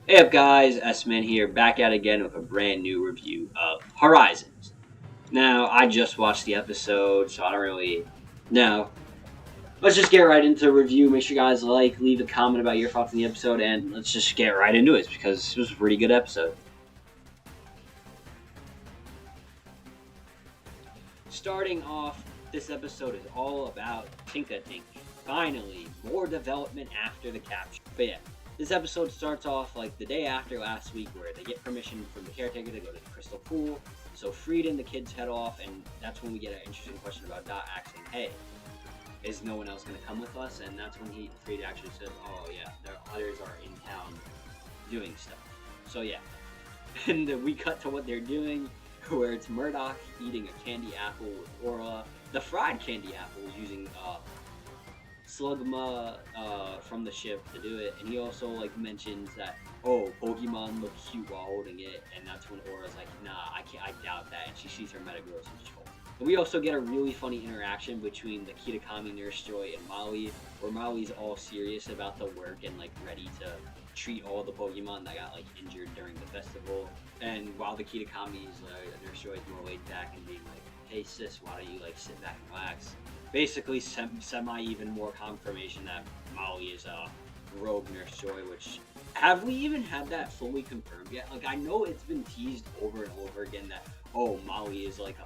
Hey up guys, S-Man here, back at again with a brand new review of Horizons. Now, I just watched the episode, so I don't really know. Let's just get right into the review. Make sure you guys leave a comment about your thoughts on the episode, and let's just get right into it, because it was a pretty good episode. Starting off, this episode is all about Tinkatink. Finally, more development after the capture. But yeah, this episode starts off like the day after last week, where they get permission from the caretaker to go to the crystal pool. So Freed and the kids head off, and that's when we get an interesting question about Dot asking, hey, is no one else going to come with us? And that's when Freed actually says, oh yeah, others are in town doing stuff. So yeah, and we cut to what they're doing, where it's Murdoch eating a candy apple with Aura. The fried candy apple using Slugma from the ship to do it, and he also mentions that Pokemon look cute while holding it, and that's when Aura's like, nah, I doubt that, and she sees her Metagross and just folds. And we also get a really funny interaction between the Kitakami Nurse Joy and Molly, where Molly's all serious about the work and ready to treat all the Pokemon that got injured during the festival, and while the Kitakami's Nurse Joy is more laid back and being like, hey sis, why don't you sit back and relax. Basically semi even more confirmation that Molly is a rogue Nurse Joy, which have we even had that fully confirmed yet? I know it's been teased over and over again that Molly is like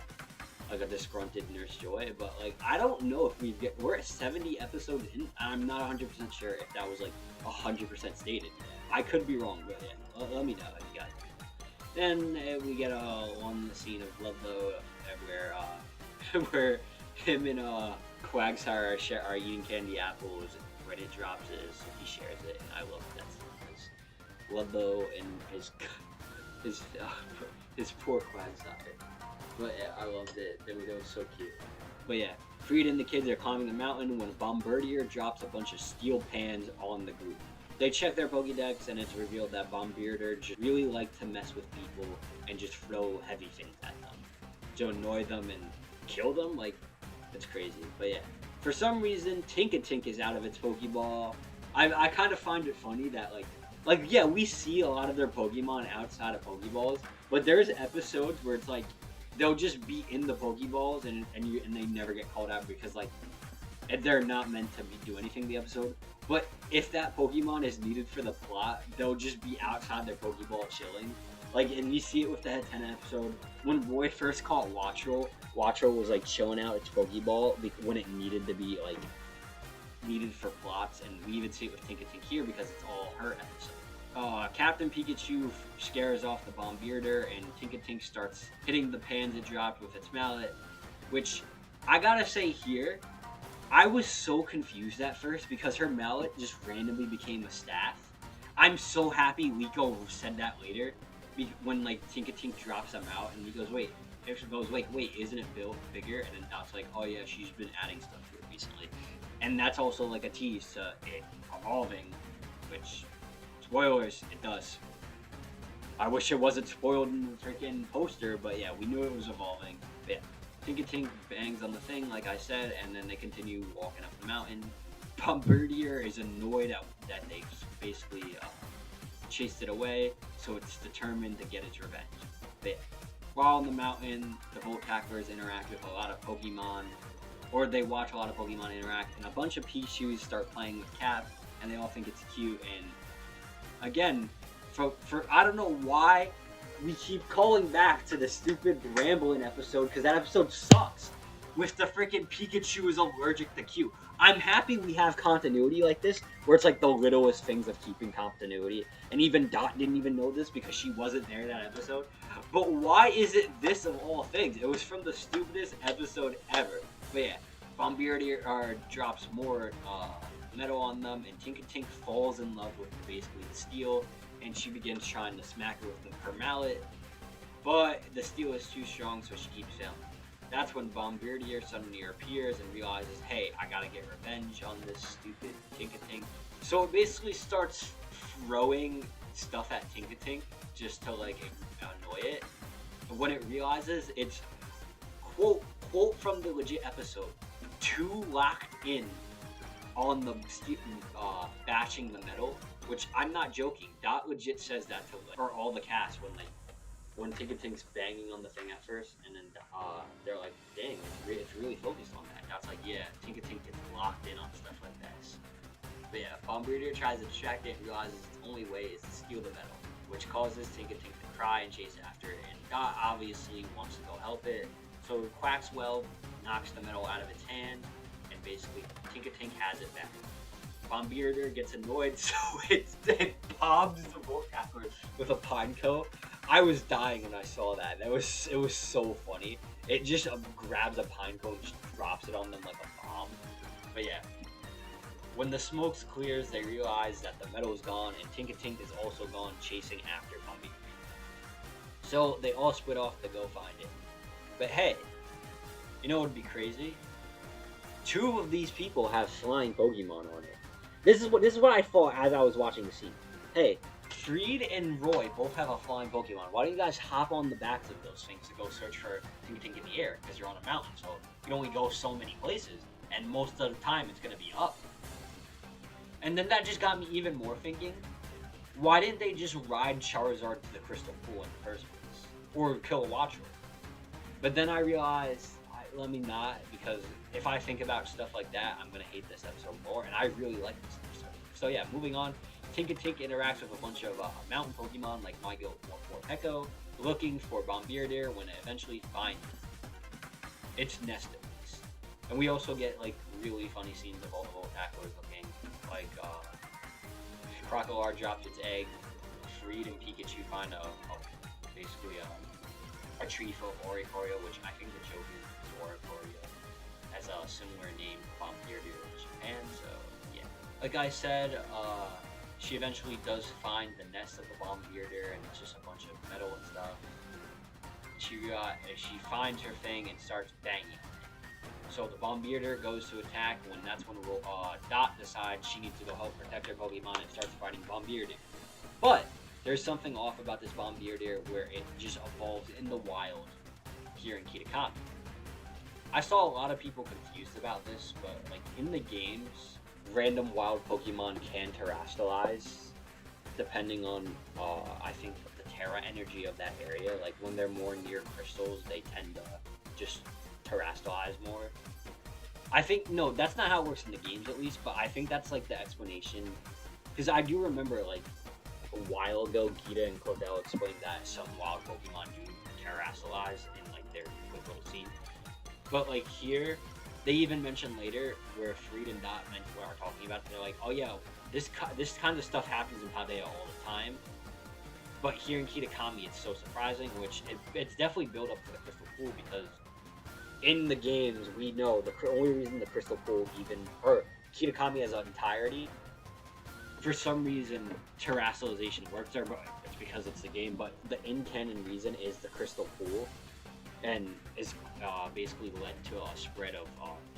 a disgruntled Nurse Joy, but I don't know if we're at 70 episodes in. I'm not 100% sure if that was 100% stated. I could be wrong, but yeah, let me know if you guys. Then we get one scene of Ludlow where where him and Quagsire are eating candy apples. Reddit drops it, so he shares it, and I love that because Ludlow and his poor Quagsire. But yeah, I loved it. It was so cute. But yeah, Freed and the kids are climbing the mountain when Bombirdier drops a bunch of steel pans on the group. They check their Pokédex, and it's revealed that Bombirdier just really liked to mess with people and just throw heavy things at them to annoy them and kill them. It's crazy. But yeah, for some reason, Tinkatink is out of its Pokeball. I kind of find it funny that yeah, we see a lot of their Pokemon outside of Pokeballs, but there's episodes where it's they'll just be in the Pokeballs and they never get called out because they're not meant to do anything in the episode. But if that Pokemon is needed for the plot, they'll just be outside their Pokeball chilling. And you see it with the Head 10 episode. When Roy first caught Wattrel was chilling out its Pokeball when it needed to be needed for plots, and we even see it with Tinkatink here because it's all her episode. Captain Pikachu scares off the Bombirdier, and Tinkatink starts hitting the pans it dropped with its mallet, which I gotta say here, I was so confused at first because her mallet just randomly became a staff. I'm so happy Liko said that later when Tinkatink drops them out, and he goes, wait, isn't it built bigger? And then Dot's like, oh yeah, she's been adding stuff to it recently. And that's also a tease to it evolving, which, spoilers, it does. I wish it wasn't spoiled in the freaking poster, but yeah, we knew it was evolving. But yeah, Tinkatink bangs on the thing, like I said, and then they continue walking up the mountain. Bombirdier is annoyed that they basically chased it away, so it's determined to get its revenge. But yeah, while on the mountain, the Voltacklers interact with a lot of Pokemon, or they watch a lot of Pokemon interact, and a bunch of Pichus start playing with Cap, and they all think it's cute. And again, for I don't know why we keep calling back to the stupid Ramblin' episode, because that episode sucks. With the freaking Pikachu is allergic to Q. I'm happy we have continuity like this, where it's the littlest things of keeping continuity. And even Dot didn't even know this because she wasn't there that episode. But why is it this of all things? It was from the stupidest episode ever. But yeah, Bombirdier drops more metal on them, and Tinkatink falls in love with basically the steel, and she begins trying to smack her with her mallet. But the steel is too strong, so she keeps failing. That's when Bombirdier suddenly appears and realizes, hey, I gotta get revenge on this stupid Tinkatink. So it basically starts throwing stuff at Tinkatink just to annoy it. And when it realizes, it's quote from the legit episode, too locked in on the bashing the metal, which I'm not joking. Dot legit says that to or all the cast when Tinkatink's banging on the thing at first, and then they're like, dang, it's really focused on that. That's like, yeah, Tinkatink gets locked in on stuff like this. But yeah, Bombirdier tries to distract it and realizes its only way is to steal the metal, which causes Tinkatink to cry and chase after it, and Dot obviously wants to go help it, so Quaxwell knocks the metal out of its hand, and basically Tinkatink has it back. Bombirdier gets annoyed, so it bombs the Volcapper with a pine coat. I was dying when I saw that. It was so funny. It just grabs a pine cone and just drops it on them like a bomb. But yeah, when the smoke clears, they realize that the metal is gone, and Tinkatink is also gone chasing after Bombirdier. So they all split off to go find it. But hey, you know what would be crazy? 2 of these people have flying Pokemon on it. This is what I thought as I was watching the scene. Hey, Freed and Roy both have a flying Pokemon. Why don't you guys hop on the backs of those things to go search for Tinkatink in the air? Because you're on a mountain, so you can only go so many places, and most of the time it's going to be up. And then that just got me even more thinking, why didn't they just ride Charizard to the Crystal Pool in the first place? Or kill a Watchword? But then I realized, let me not, because if I think about stuff like that, I'm going to hate this episode more, and I really like this episode. So yeah, moving on, Tinkatink interacts with a bunch of mountain Pokemon like Morpeko, looking for Bombirdier when it eventually finds its nest at least. And we also get like really funny scenes of all the Voltacklers looking like Crocodile drops its egg, Freed and Pikachu find basically a tree full of Oricorio, which I think the joke is Oricorio has a similar name to Bombirdier in Japan, so yeah. Like I said, she eventually does find the nest of the Bombirdier, and it's just a bunch of metal and stuff. She finds her thing and starts banging on it. So the Bombirdier goes to attack, that's when Dot decides she needs to go help protect her Pokemon and starts fighting Bombirdier. But there's something off about this Bombirdier where it just evolves in the wild here in Kitakami. I saw a lot of people confused about this, but like in the games, random wild Pokemon can terrestrialize depending on I think the Terra energy of that area. Like when they're more near crystals, they tend to just terrestrialize more. I think, no, that's not how it works in the games at least, but I think that's like the explanation, because I do remember like a while ago Gita and Cordell explained that some wild Pokemon do terrestrialize in like their quick little scene. But like here, they even mention later where Freed and Dot are talking about it, they're like, oh yeah, this kind of stuff happens in Paldea all the time. But here in Kitakami, it's so surprising, which it's definitely built up for the Crystal Pool, because in the games, we know the only reason the Crystal Pool or Kitakami as an entirety, for some reason, terrestrialization works there, but it's because it's the game. But the in-canon reason is the Crystal Pool, and is basically led to a spread of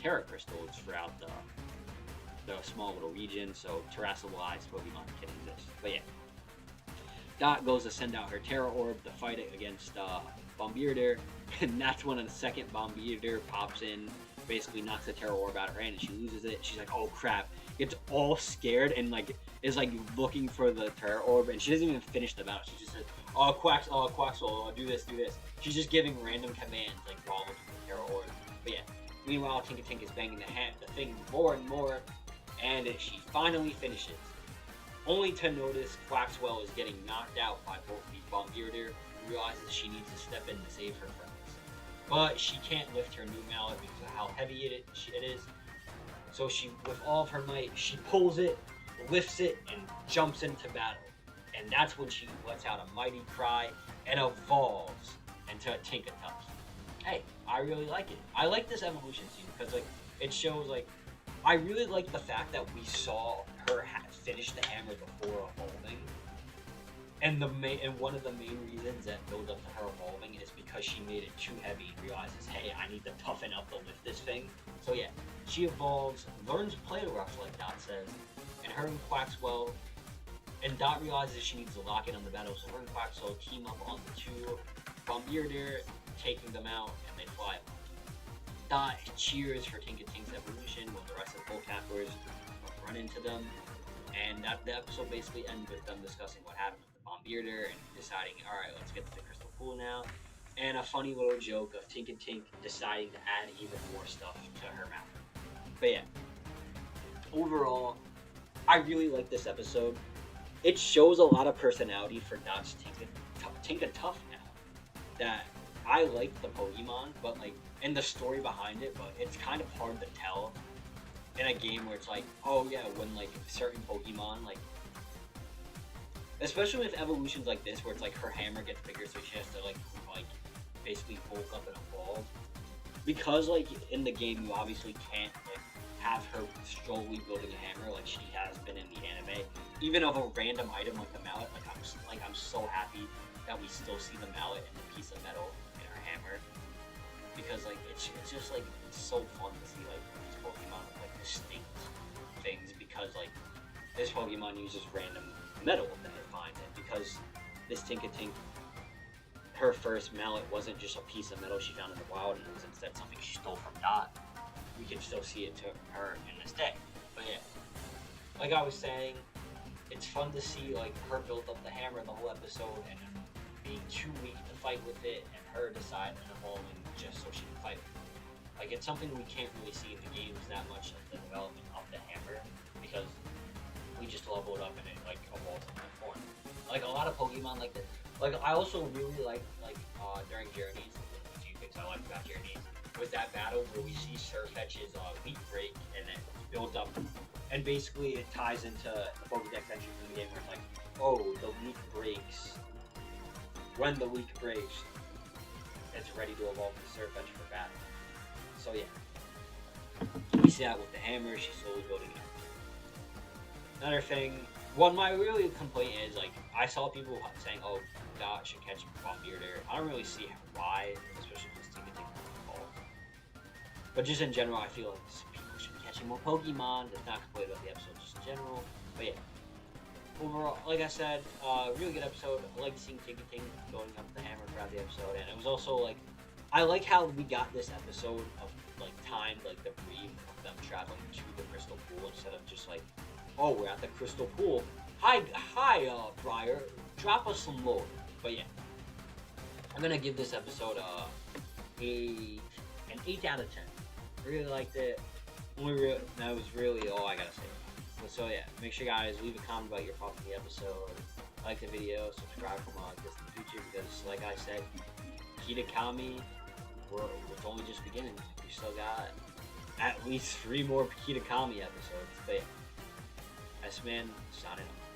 Terra crystals throughout the small little region, so terrestrialized Pokemon can exist. But yeah, Dot goes to send out her Terra Orb to fight it against Bombirdier, and that's when a second Bombirdier pops in, basically knocks the Terra Orb out of her hand, and she loses it. She's like, oh crap, gets all scared and like is like looking for the Terra Orb, and she doesn't even finish the battle. She just says, oh Quaxwell, do this. She's just giving random commands like while looking for the Terra Orb. But yeah, meanwhile Tinkatink is banging the thing more and more, and she finally finishes. Only to notice Quaxwell is getting knocked out by both these Bombirdier, and realizes she needs to step in to save her friends. But she can't lift her new mallet because of how heavy it is. So she, with all of her might, she pulls it, lifts it, and jumps into battle. And that's when she lets out a mighty cry and evolves into a Tinkatuff. Hey, I really like it. I like this evolution scene because like it shows like I really like the fact that we saw her finish the hammer before evolving. And one of the main reasons that build up to her evolving is because she made it too heavy and realizes, hey, I need to toughen up to lift this thing. So yeah, she evolves, learns Play Rough like Dot says, and her and Quaxwell, and Dot realizes she needs to lock in on the battle, so her and Quaxwell team up on the two Bombirdier, taking them out, and they fly off. thought cheers for Tinkatink's evolution while the rest of the Pole Cappers run into them. And the episode basically ends with them discussing what happened with the Bombirdier and deciding, alright, let's get to the Crystal Pool now. And a funny little joke of Tinkatink deciding to add even more stuff to her mouth. But yeah, overall, I really like this episode. It shows a lot of personality for Dot's Tinkatuff now. That I like the Pokemon, but like, and the story behind it, but it's kind of hard to tell in a game where it's like, oh yeah, when like certain Pokemon, like, especially with evolutions like this, where it's like her hammer gets bigger, so she has to like basically bulk up and evolve. Because like in the game, you obviously can't like have her slowly building a hammer like she has been in the anime. Even of a random item like the mallet, I'm so happy that we still see the mallet and the piece of metal in her hammer. Because like it's just like it's so fun to see like these Pokemon with like distinct things, because like this Pokemon uses random metal that it finds, and because this Tinkatink, her first mallet wasn't just a piece of metal she found in the wild, and it was instead something she stole from Dot, we can still see it to her in this day. But yeah, like I was saying, it's fun to see like her build up the hammer the whole episode and being too weak to fight with it, and her decide and evolving just so she can fight with it. Like, it's something we can't really see in the games that much of the development of the hammer, because we just level it up and it like evolves in that form. Like a lot of Pokemon like this. Like I also really like during Journeys, a few things I like about Journeys, with that battle where we see Sirfetch's weak break and then builds up, and basically it ties into the Pokédex entries in the game where it's like, oh, the weak breaks. When the weak breaks, it's ready to evolve the Sirfetch for battle. So yeah, we see that with the hammer, she's slowly building it up. Another thing, my really complaint is, like, I saw people saying, oh, Dot should catch Bombirdier. I don't really see why, especially if this Tinkatink evolved. But just in general, I feel like people should be catching more Pokemon. That's not complete about the episode, just in general. But yeah, overall, like I said, really good episode. I like seeing Tinkatink going up the hammer throughout the episode, and it was also like, I like how we got this episode of like timed, like the brief of them traveling to the Crystal Pool instead of just like, oh, we're at the Crystal Pool. Hi, Briar, drop us some lore. But yeah, I'm gonna give this episode an 8 out of 10. Really liked it. That was really all I gotta say. So yeah, make sure you guys leave a comment about your thoughts on the episode. Like the video, subscribe for more like this in the future, because like I said, Kitakami, it's only just beginning. We still got at least 3 more Kitakami episodes. But yeah, S-Man signing off.